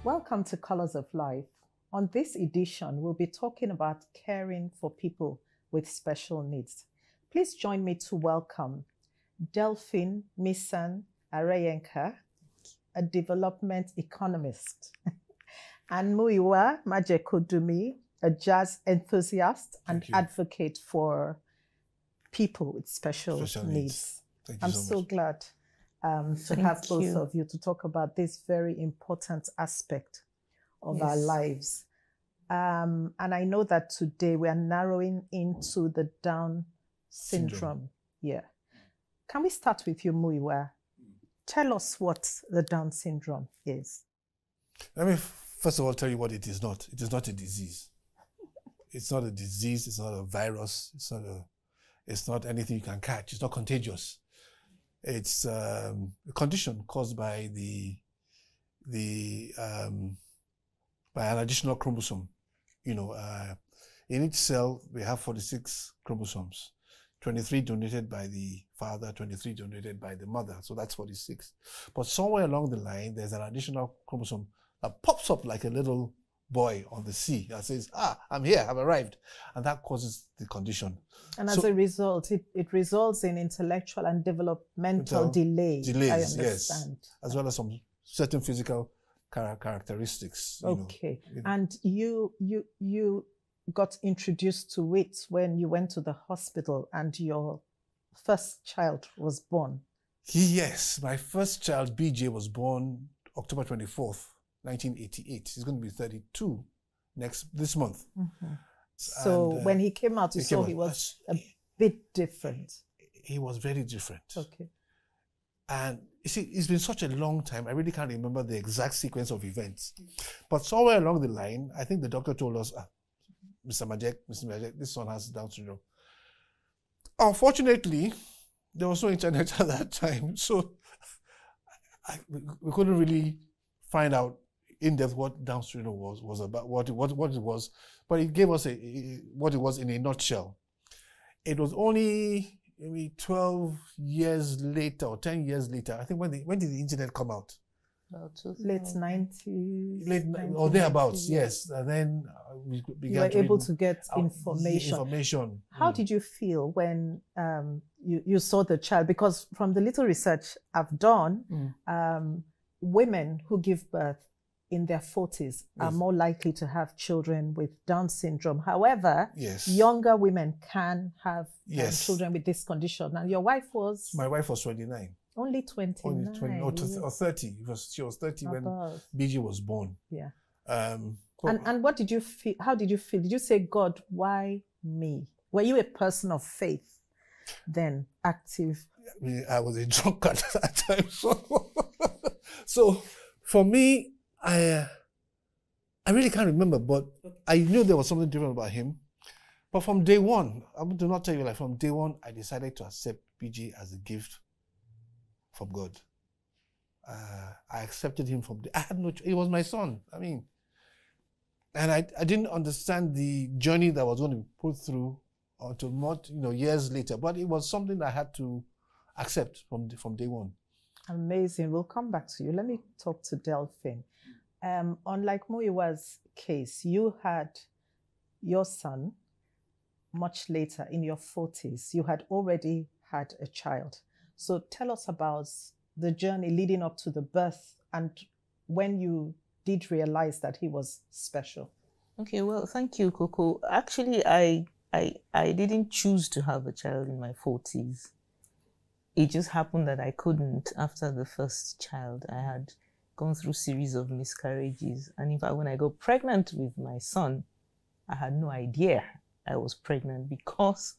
Welcome to Colors of Life. On this edition, we'll be talking about caring for people with special needs. Please join me to welcome Delphine Misan Arayenka, a development economist, and Muyiwa Majekodumi, a jazz enthusiast and advocate for people with special needs. I'm so glad to have both of you to talk about this very important aspect of our lives. And I know that today we are narrowing into the Down syndrome. Yeah. Can we start with you, Muyiwa? Tell us what the Down syndrome is. Let me first of all tell you what it is not. It is not a disease. It's not a disease. It's not a virus. It's not anything you can catch. It's not contagious. It's a condition caused by by an additional chromosome. You know, in each cell we have 46 chromosomes, 23 donated by the father, 23 donated by the mother. So that's 46. But somewhere along the line, there's an additional chromosome that pops up like a little boy on the sea that says, I'm here, I've arrived. And that causes the condition. And as a result, it results in intellectual and developmental delays, I understand. Yes, as well as some certain physical characteristics. Okay. And you got introduced to it when you went to the hospital and your first child was born. Yes, my first child, BJ, was born October 24th, 1988. He's going to be 32 this month. Mm-hmm. So when he came out, you saw he was a bit different. He was very different. Okay. And you see, it's been such a long time, I really can't remember the exact sequence of events. But somewhere along the line, I think the doctor told us, Mr. Majek, this son has Down syndrome. Unfortunately, there was no internet at that time, so we couldn't really find out in depth what Down syndrome was about, what it was, but it gave us what it was in a nutshell. It was only maybe 12 years later or 10 years later, I think when did the internet come out? Late 90s. Or thereabouts, yes. And then we began you were able to get information. How did you feel when you saw the child? Because from the little research I've done, women who give birth in their 40s are more likely to have children with Down syndrome. However, younger women can have children with this condition. And your wife was? My wife was 29. Only 29. Only 20 or 30. She was 30 when BJ was born. Yeah. And what did you feel? How did you feel? Did you say, God, why me? Were you a person of faith then, active? I was a drunkard at that time. So for me, I really can't remember, but I knew there was something different about him. But from day one, I do not tell you, like from day one, I decided to accept BJ as a gift from God. I accepted him from I had no choice. He was my son. I mean, and I didn't understand the journey that I was going to be put through until years later. But it was something that I had to accept from day one. Amazing. We'll come back to you. Let me talk to Delphine. Unlike Muyiwa's case, you had your son much later in your 40s. You had already had a child. So tell us about the journey leading up to the birth and when you did realize that he was special. Okay, well, thank you, Coco. Actually, I didn't choose to have a child in my 40s. It just happened that I couldn't after the first child. I had gone through a series of miscarriages. And in fact, when I got pregnant with my son, I had no idea I was pregnant because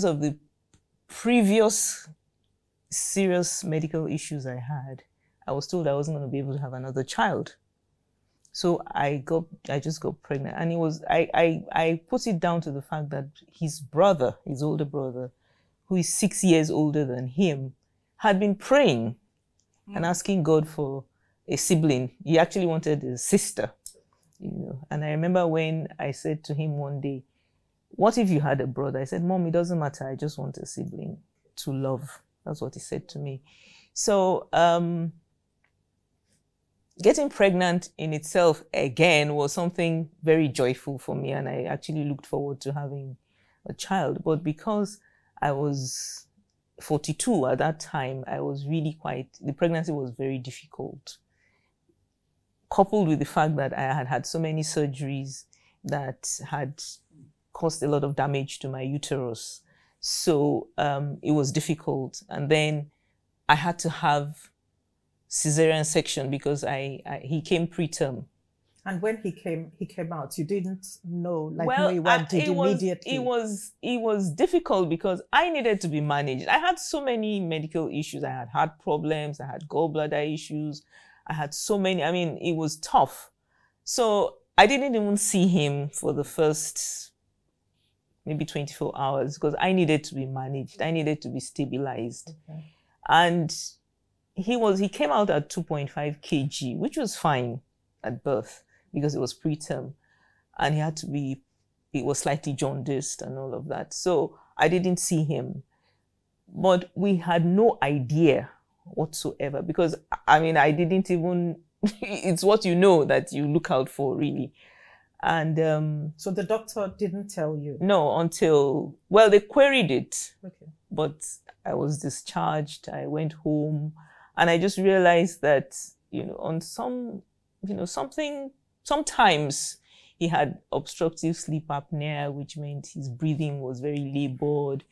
of the previous serious medical issues I had. I was told I wasn't going to be able to have another child. So I just got pregnant. And I put it down to the fact that his brother, his older brother, who is 6 years older than him, had been praying and asking God for a sibling. He actually wanted a sister, And I remember when I said to him one day, "What if you had a brother?" I said, "Mom, it doesn't matter. I just want a sibling to love." That's what he said to me. So getting pregnant in itself again was something very joyful for me, and I actually looked forward to having a child. But because I was 42 at that time, I was really the pregnancy was very difficult, coupled with the fact that I had had so many surgeries that had caused a lot of damage to my uterus. So it was difficult. And then I had to have cesarean section because he came preterm. And when he came out, you didn't know, like, well, no, you went immediately. It was difficult because I needed to be managed. I had so many medical issues. I had heart problems. I had gallbladder issues. I had so many. I mean, it was tough. So I didn't even see him for the first maybe 24 hours because I needed to be managed. I needed to be stabilized. Okay. And he came out at 2.5 kg, which was fine at birth because it was preterm, and he was slightly jaundiced and all of that. So I didn't see him, but we had no idea whatsoever because, I mean, I didn't even, it's what you know that you look out for, really. And so the doctor didn't tell you? No, until, well, they queried it. Okay. But I was discharged. I went home, and I just realized that, on sometimes he had obstructive sleep apnea, which meant his breathing was very labored.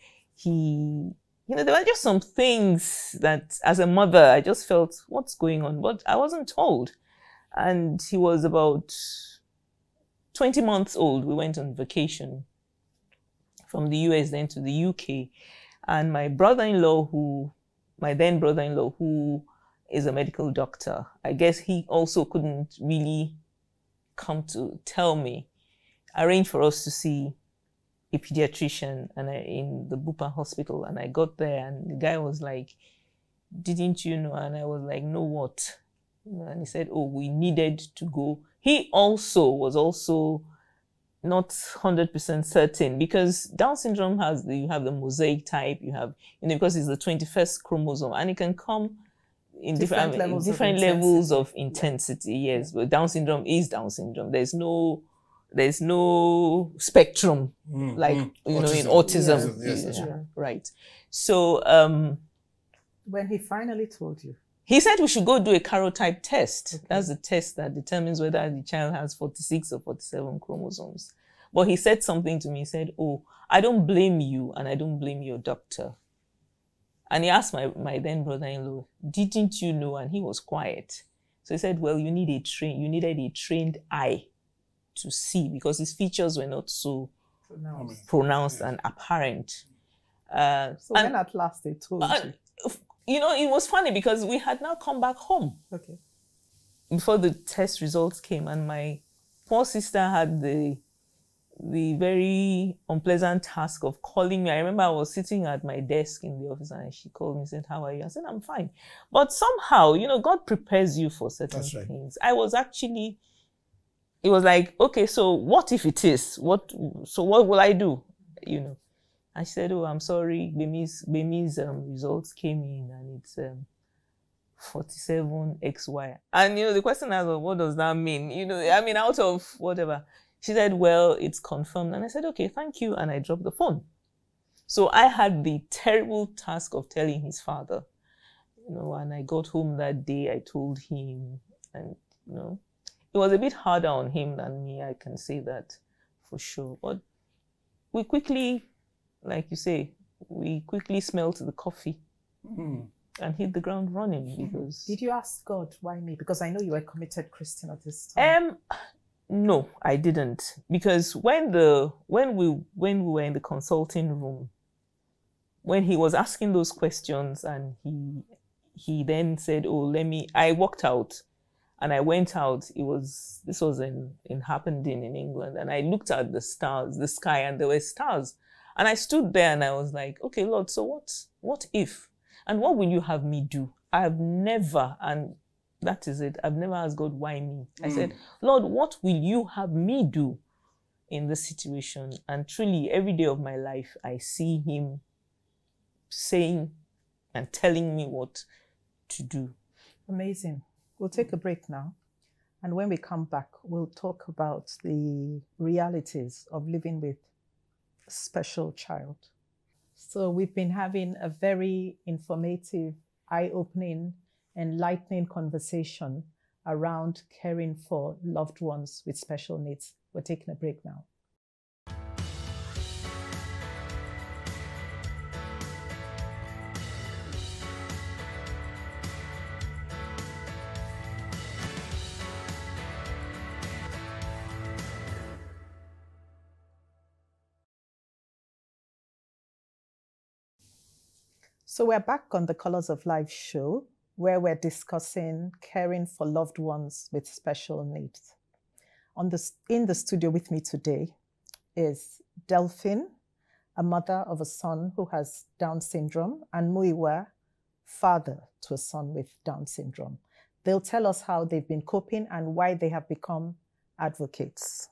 There were just some things that as a mother, I just felt, what's going on? But I wasn't told. And he was about 20 months old. We went on vacation from the US then to the UK. And my then brother-in-law, who is a medical doctor, I guess he also couldn't really come to tell me, arranged for us to see a pediatrician in the Bupa hospital. And I got there, and the guy was like, didn't you know? And I was like, no, what? And he said, oh, we needed to go. He was also not 100% certain, because Down syndrome you have the mosaic type, you have, because it's the 21st chromosome, and it can come in different levels of intensity. Yes, but Down syndrome is Down syndrome. There's no spectrum like autism. In autism. Yes, right. So when he finally told you, he said we should go do a karyotype test. Okay. That's the test that determines whether the child has 46 or 47 chromosomes. But he said something to me. He said, oh, I don't blame you, and I don't blame your doctor. And he asked my then brother-in-law, didn't you know? And he was quiet. So he said, well, you needed a trained eye to see, because his features were not so pronounced and apparent. So when at last they told you? It was funny because we had now come back home. Okay. Before the test results came, and my poor sister had the very unpleasant task of calling me. I remember I was sitting at my desk in the office, and she called me and said, how are you? I said, I'm fine. But somehow, God prepares you for certain things. It was like, okay, so what if it is? What will I do? I said, oh, I'm sorry, Bemi's results came in, and it's 47XY. And, the question I was, what does that mean? Out of whatever. She said, well, it's confirmed. And I said, okay, thank you. And I dropped the phone. So I had the terrible task of telling his father, and I got home that day, I told him, and, it was a bit harder on him than me, I can say that for sure. But we quickly, like you say, smelt the coffee and hit the ground running. Because did you ask God, why me? Because I know you were a committed Christian at this time. No, I didn't. Because when we were in the consulting room, when he was asking those questions, and he then said, oh, I walked out. And I went out. This was in Harpenden in England, and I looked at the stars, the sky, and there were stars. And I stood there and I was like, okay, Lord, so what if? And what will you have me do? I've never, and that is it, I've never asked God, why me? I said, Lord, what will you have me do in this situation? And truly, every day of my life, I see him saying and telling me what to do. Amazing. We'll take a break now. And when we come back, we'll talk about the realities of living with a special child. So we've been having a very informative, eye-opening, enlightening conversation around caring for loved ones with special needs. We're taking a break now. So we're back on the Colors of Life show, where we're discussing caring for loved ones with special needs. In the studio with me today is Delphine, a mother of a son who has Down syndrome, and Muyiwa, father to a son with Down syndrome. They'll tell us how they've been coping and why they have become advocates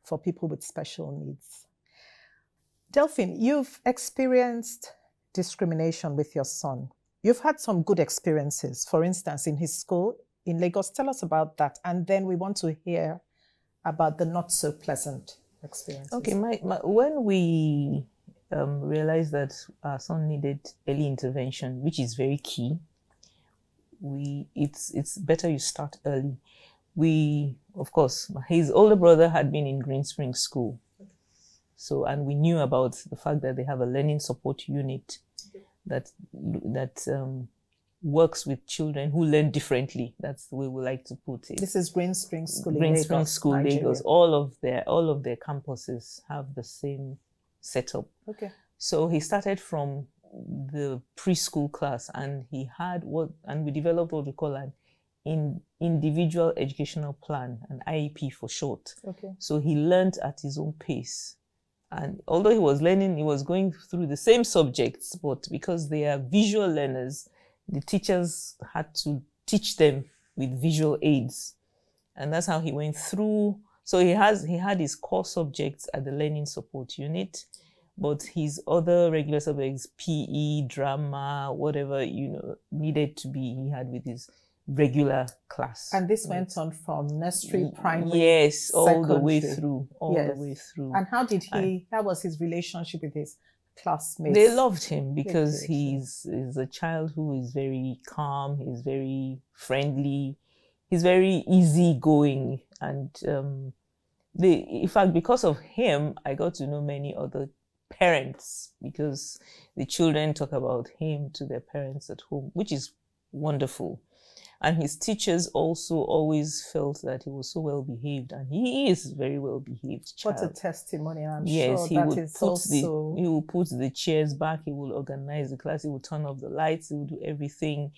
for people with special needs. Delphine, you've experienced discrimination with your son. You've had some good experiences, for instance, in his school in Lagos. Tell us about that. And then we want to hear about the not so pleasant experiences. Okay, when we realized that our son needed early intervention, which is very key, it's better you start early. Of course, his older brother had been in Green Spring School. So, and we knew about the fact that they have a learning support unit that works with children who learn differently. That's the way we like to put it. This is Green Spring School in Green Lagos, Spring School, Nigeria. Lagos. All of their campuses have the same setup. Okay. So he started from the preschool class, and we developed what we call an individual educational plan, an IEP for short. Okay. So he learned at his own pace. And although he was learning, he was going through the same subjects, but because they are visual learners, the teachers had to teach them with visual aids. And that's how he went through. So he had his core subjects at the learning support unit, but his other regular subjects, PE, drama, whatever, needed to be, he had with his regular class. And this went on from nursery, primary, yes, all the way secondary. through, all the way through. And how was his relationship with his classmates? They loved him because he's a child who is very calm, he's very friendly, he's very easygoing. And in fact, because of him, I got to know many other parents, because the children talk about him to their parents at home, which is wonderful. And his teachers also always felt that he was so well behaved, and he is very well behaved child. What a testimony! I'm yes, sure that is also. He will put the chairs back. He will organize the class. He will turn off the lights. He will do everything.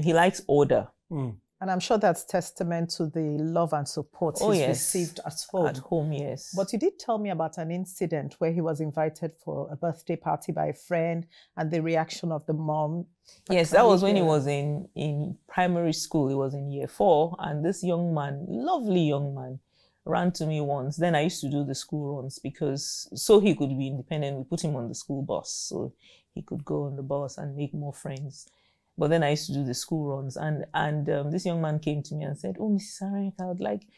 He likes order. Mm. And I'm sure that's testament to the love and support he's received at home. At home, yes. But you did tell me about an incident where he was invited for a birthday party by a friend, and the reaction of the mom. Yes, that was when he was in primary school. He was in year 4, and this young man, lovely young man, ran to me once. Then I used to do the school runs so he could be independent. We put him on the school bus so he could go on the bus and make more friends. But then I used to do the school runs, and this young man came to me and said, "Oh, Mrs. Arenka, I would like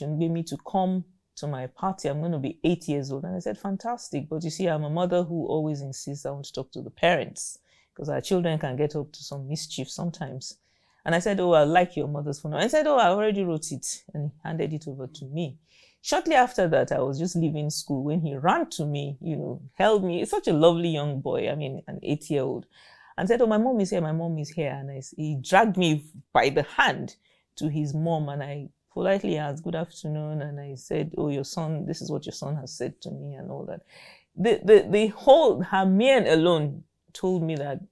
me to come to my party. I'm going to be 8 years old." And I said, "Fantastic. But you see, I'm a mother who always insists I want to talk to the parents, because our children can get up to some mischief sometimes." And I said, "Oh, I like your mother's phone." And I said, "Oh, I already wrote it." And he handed it over to me. Shortly after that, I was just leaving school when he ran to me, held me. It's such a lovely young boy. I mean, an 8-year-old. And said, "Oh, my mom is here, my mom is here." And he dragged me by the hand to his mom, and I politely asked, "Good afternoon." And I said, "Oh, your son, this is what your son has said to me," and all that. The whole, her mien alone told me that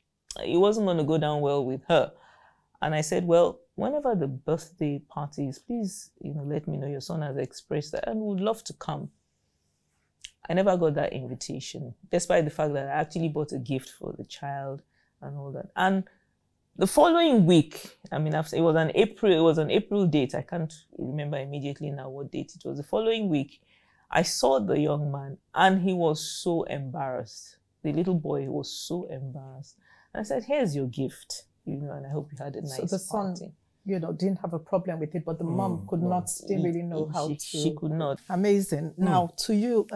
it wasn't going to go down well with her. And I said, "Well, whenever the birthday party is, please, let me know. Your son has expressed that and would love to come." I never got that invitation, despite the fact that I actually bought a gift for the child and all that. And the following week, after it was an April date. I can't remember immediately now what date it was. The following week, I saw the young man, and he was so embarrassed. The little boy was so embarrassed. And I said, "Here's your gift, and I hope you had a nice party." didn't have a problem with it, but the mom could not, didn't really know how to. She could not. Amazing. Now, to you,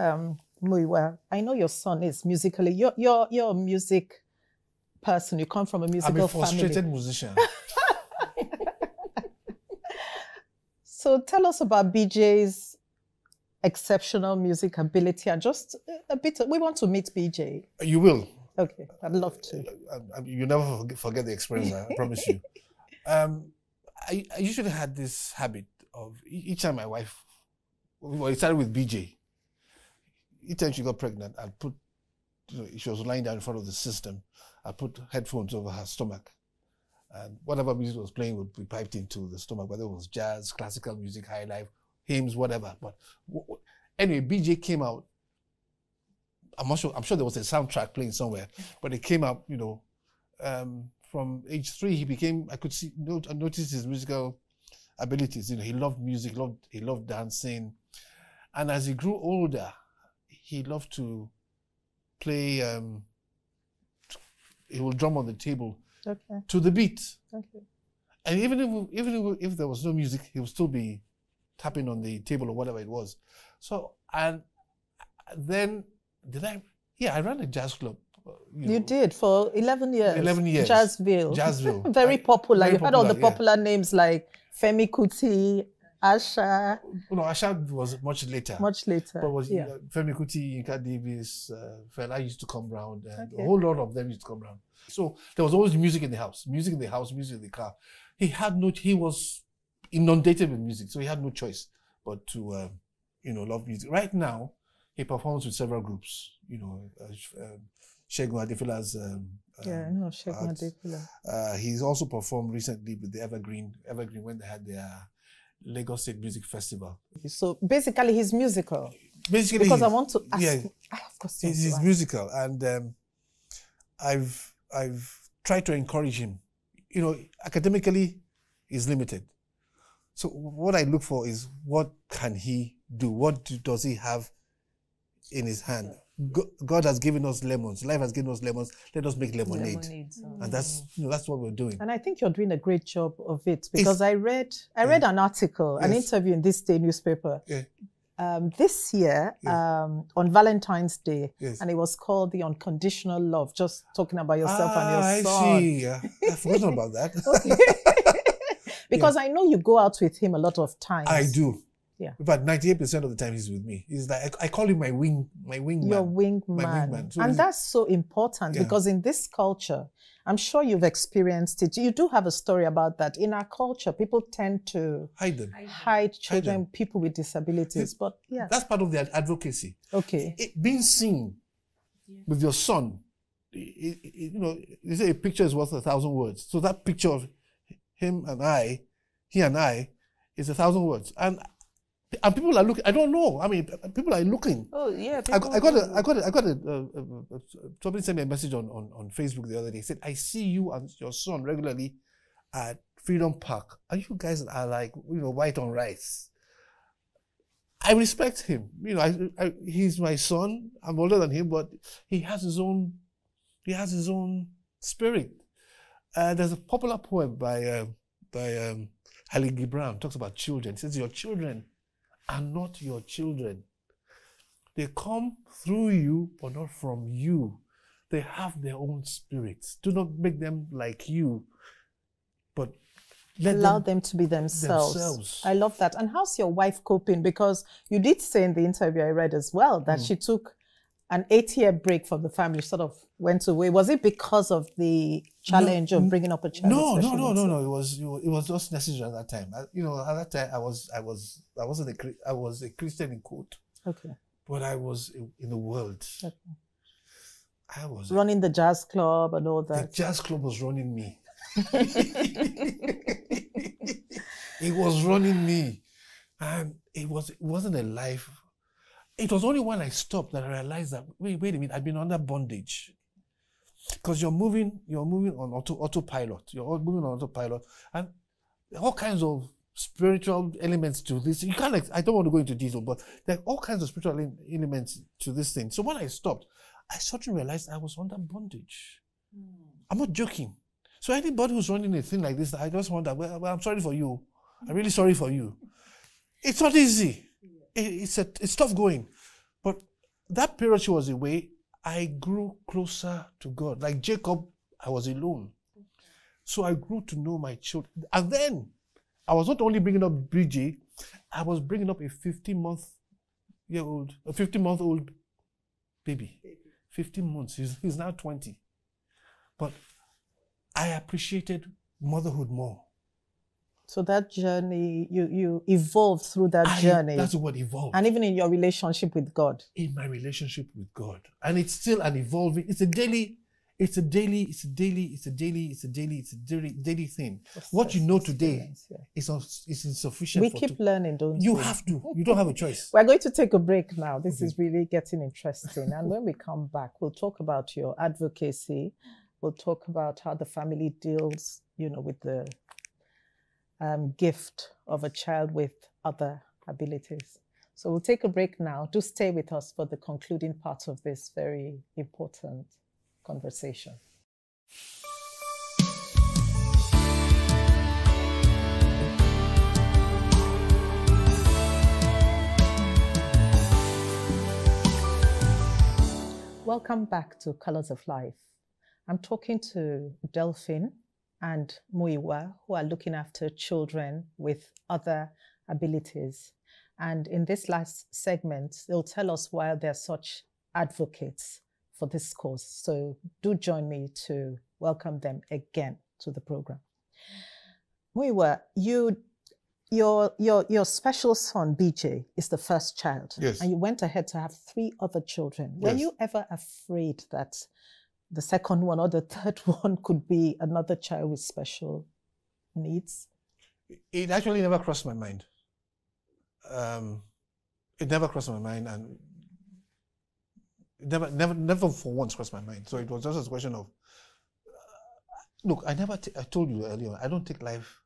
Muyiwa, I know your son is musically, you're a music person. You come from a musical family. I'm a frustrated musician. So tell us about BJ's exceptional music ability and just a bit. We want to meet BJ. You will. Okay, I'd love to. You never forget the experience, I promise you. I usually had this habit of each time my wife, well, it started with BJ. Each time she got pregnant, I'd put, she was lying down in front of the system, I put headphones over her stomach. And whatever music was playing would be piped into the stomach, whether it was jazz, classical music, high life, hymns, whatever. But anyway, BJ came out. I'm sure there was a soundtrack playing somewhere, but it came out, from age 3, he became, I noticed his musical abilities. He loved music, he loved dancing. And as he grew older, he loved to play, he would drum on the table to the beat. Okay. And even if there was no music, he would still be tapping on the table or whatever it was. So, and then I ran a jazz club. You did for 11 years. 11 years. Jazzville. Very popular. You had all the popular names like Femi Kuti, Asha. No, Asha was much later. Much later. But was Femi Kuti, Yinka Davis, Fela used to come round, and a whole lot of them used to come round. So there was always music in the house, music in the car. He was inundated with music, so he had no choice but to, love music. Right now, he performs with several groups, Segun Adefola's Segun Adefula. He's also performed recently with the Evergreen when they had their Lagos State Music Festival. So basically he's musical. Basically, because I want to ask. Yeah, he's musical, and I've tried to encourage him. Academically, he's limited. So what I look for is what can he do? What does he have in his hand? God has given us lemons. Life has given us lemons. Let us make lemonade. And that's what we're doing. And I think you're doing a great job of it, because I read an article, an interview in this day newspaper this year on Valentine's Day, and it was called The Unconditional Love, just talking about yourself and your son. I see. I've forgotten about that. Because I know you go out with him a lot of times. I do. Yeah. But 98% of the time he's with me. He's like, I call him my wingman. Your wingman. So and that's so important because in this culture, I'm sure you've experienced it. You do have a story about that. In our culture, people tend to hide children, people with disabilities. But that's part of their advocacy. Okay. Being seen with your son, they say a picture is worth 1,000 words. So that picture of he and I, is 1,000 words. And people are looking. I don't know. I mean, people are looking. Oh yeah. I got somebody sent me a message on Facebook the other day. He said, "I see you and your son regularly at Freedom Park, and you guys are like, white on rice." I respect him. He's my son. I'm older than him, but he has his own spirit. There's a popular poem by Halil Gibran, talks about children. He says, "Your children are not your children. They come through you, but not from you. They have their own spirits. Do not make them like you, but allow them to be themselves." I love that. And how's your wife coping? Because you did say in the interview I read as well that she took an 8-year break from the family, sort of went away. Was it because of the challenge of bringing up a child? No. It was just necessary at that time. At that time I was a Christian in quote. Okay. But I was in the world. Okay. I was running the jazz club and all that. The jazz club was running me. It was running me, and it wasn't a life. It was only when I stopped that I realized that, wait a minute, I've been under bondage. Because you're moving on autopilot. You're moving on autopilot. And all kinds of spiritual elements to this. I don't want to go into detail, but there are all kinds of spiritual elements to this thing. So when I stopped, I suddenly realized I was under bondage. I'm not joking. So anybody who's running a thing like this, I just wonder, well, I'm sorry for you. I'm really sorry for you. It's not easy. It's tough going. But that period she was away, I grew closer to God. Like Jacob, I was alone. So I grew to know my children. And then I was not only bringing up BJ, I was bringing up a 15-month-old baby. 15 months. He's now 20. But I appreciated motherhood more. So that journey, you evolved through that journey. That's what evolved. And even in your relationship with God. In my relationship with God. And it's still an evolving, it's a daily thing. What you know today is insufficient. We keep learning, don't we? You have to. You don't have a choice. We're going to take a break now. This is really getting interesting. And when we come back, we'll talk about your advocacy. We'll talk about how the family deals, with the gift of a child with other abilities. So we'll take a break now. Do stay with us for the concluding part of this very important conversation. Welcome back to Colors of Life. I'm talking to Delphine and Muyiwa, who are looking after children with other abilities. And in this last segment, they'll tell us why they're such advocates for this cause. So do join me to welcome them again to the program. Muyiwa, your special son, BJ, is the first child. Yes. And you went ahead to have 3 other children. Were Yes. you ever afraid that the second one or the third one could be another child with special needs? It actually never crossed my mind. It never crossed my mind, and it never for once crossed my mind. So it was just a question of, look, I told you earlier, I don't take life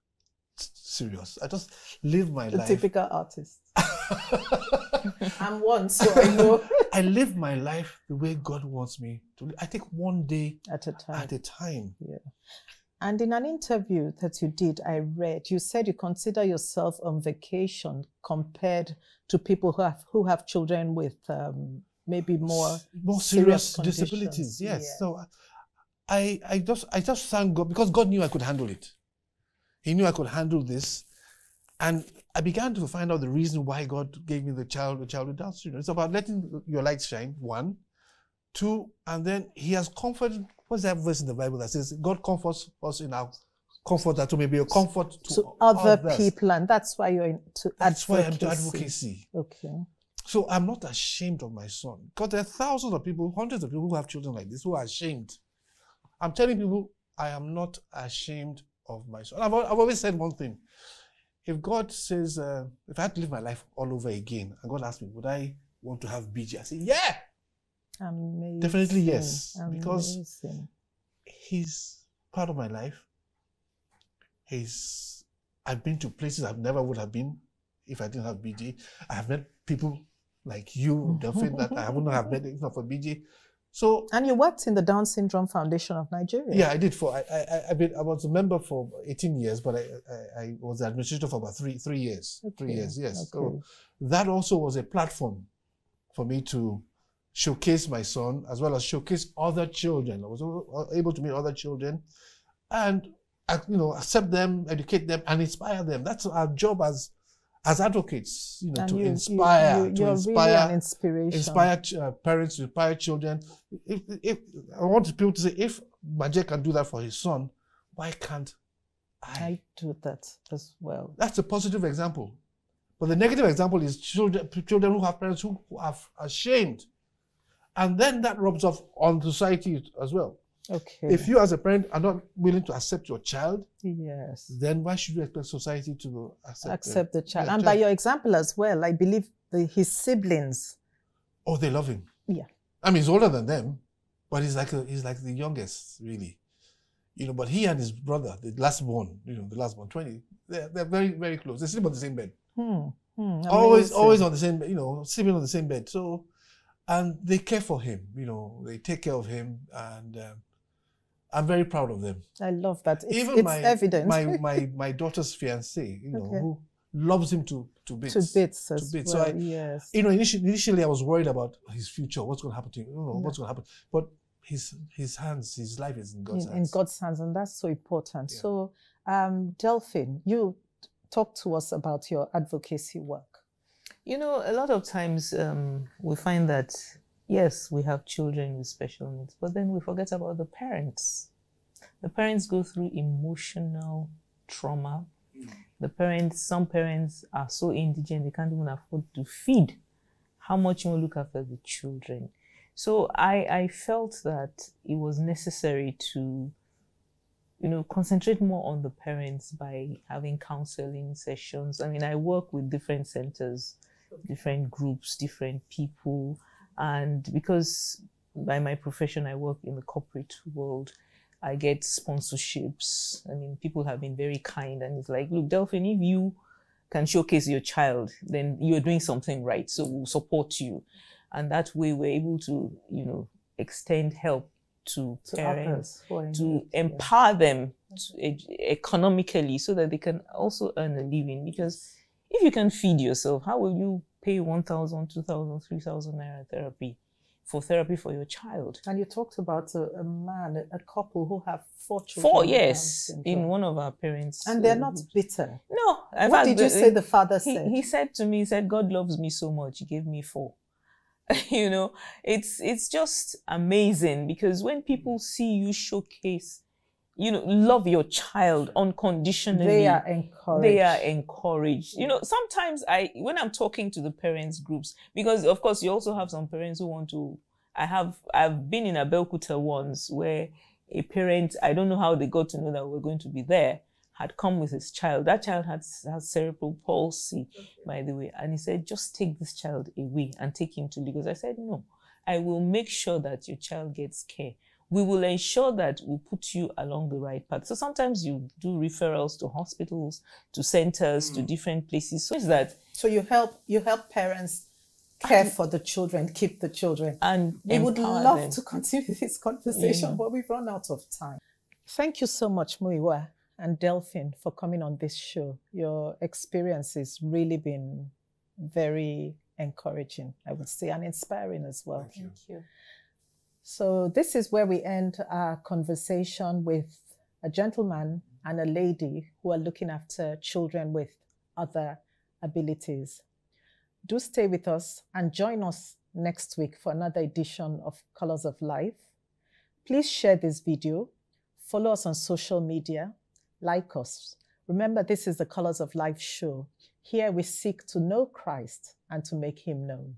serious. I just live my life. A typical artist. I'm one, so I know. I live my life the way God wants me to. I take one day at a time. At a time. Yeah. And in an interview that you did, I read, you said you consider yourself on vacation compared to people who have children with maybe more serious conditions. disabilities. Yes. Yeah. So I just thank God, because God knew I could handle it. He knew I could handle this. And I began to find out the reason why God gave me the child with Down syndrome. It's about letting your light shine, 1. 2, and then He has comforted. What's that verse in the Bible that says, God comforts us in our comfort, that may be a comfort to other others. people, and that's why you're into advocacy. That's why I'm into advocacy. Okay. So I'm not ashamed of my son. Because there are thousands of people, hundreds of people who have children like this who are ashamed. I'm telling people, I am not ashamed of my son. I've always said one thing. If God says, if I had to live my life all over again, and God asked me, would I want to have BJ? I say, yeah. Amazing. Definitely yes. Amazing. Because he's part of my life. I've been to places I never would have been if I didn't have BJ. I have met people like you, Delphine, that I wouldn't have met if not for BJ. So, and you worked in the Down Syndrome Foundation of Nigeria. Yeah, I did. I was a member for 18 years, but I was the administrator for about three years. Okay. 3 years, yes. Okay. So that also was a platform for me to showcase my son, as well as showcase other children. I was able to meet other children and, accept them, educate them, and inspire them. That's our job as advocates, to inspire, really an inspiration. Inspire parents, to inspire children. If I want people to say, if Maje can do that for his son, why can't I do that as well? That's a positive example. But the negative example is children who have parents who are ashamed. And then that rubs off on society as well. Okay. If you as a parent are not willing to accept your child, yes, then why should you expect society to accept the child? And by your example as well, I believe his siblings. Oh, they love him. Yeah. I mean, he's older than them, but he's like the youngest, really. But he and his brother, the last born, 20, they're very, very close. They sleep on the same bed. Always on the same bed, sleeping on the same bed. So, and they care for him, they take care of him, and I'm very proud of them. I love that. Even It's evident. my daughter's fiancé, Okay. who loves him to bits. To bits as To bits. well, So yes. initially I was worried about his future. What's going to happen to him? No. What's going to happen? But his life is in God's hands. In God's hands, and that's so important. Yeah. So, Delphine, you talk to us about your advocacy work. You know, a lot of times we find that, yes, we have children with special needs, but then we forget about the parents. The parents go through emotional trauma. Some parents are so indigent, they can't even afford to feed. How much you want to look after the children? So I felt that it was necessary to, concentrate more on the parents by having counseling sessions. I mean, I work with different centers, different groups, different people. And because by my profession, I work in the corporate world, I get sponsorships. I mean, people have been very kind, and it's like, look, Delphine, if you can showcase your child, then you're doing something right. So we'll support you. And that way we're able to, extend help to parents, to empower them economically so that they can also earn a living. Because if you can feed yourself, how will you pay 1,000, 2,000, 3,000 naira therapy for your child? And you talked about a couple who have 4 children. 4, yes, in one of our parents. And they're not bitter. No. What did you say the father said? He said to me, God loves me so much, he gave me 4. It's just amazing, because when people see you showcase, love your child unconditionally, they are encouraged. Sometimes when I'm talking to the parents groups, because of course you also have some parents who want to, I've been in Abeokuta once where a parent, I don't know how they got to know that we're going to be there, had come with his child. That child has cerebral palsy, by the way. And he said, just take this child away and take him to Lagos. I said, no, I will make sure that your child gets care. We will ensure that we put you along the right path. So sometimes you do referrals to hospitals, to centers, to different places. So is that. So you help parents care for the children, keep the children. And we would love to continue this conversation, but we've run out of time. Thank you so much, Muyiwa and Delphine, for coming on this show. Your experience has really been very encouraging, I would say, and inspiring as well. Thank you. So this is where we end our conversation with a gentleman and a lady who are looking after children with other abilities. Do stay with us and join us next week for another edition of Colors of Life. Please share this video, follow us on social media, like us. Remember, this is the Colors of Life show. Here we seek to know Christ and to make him known.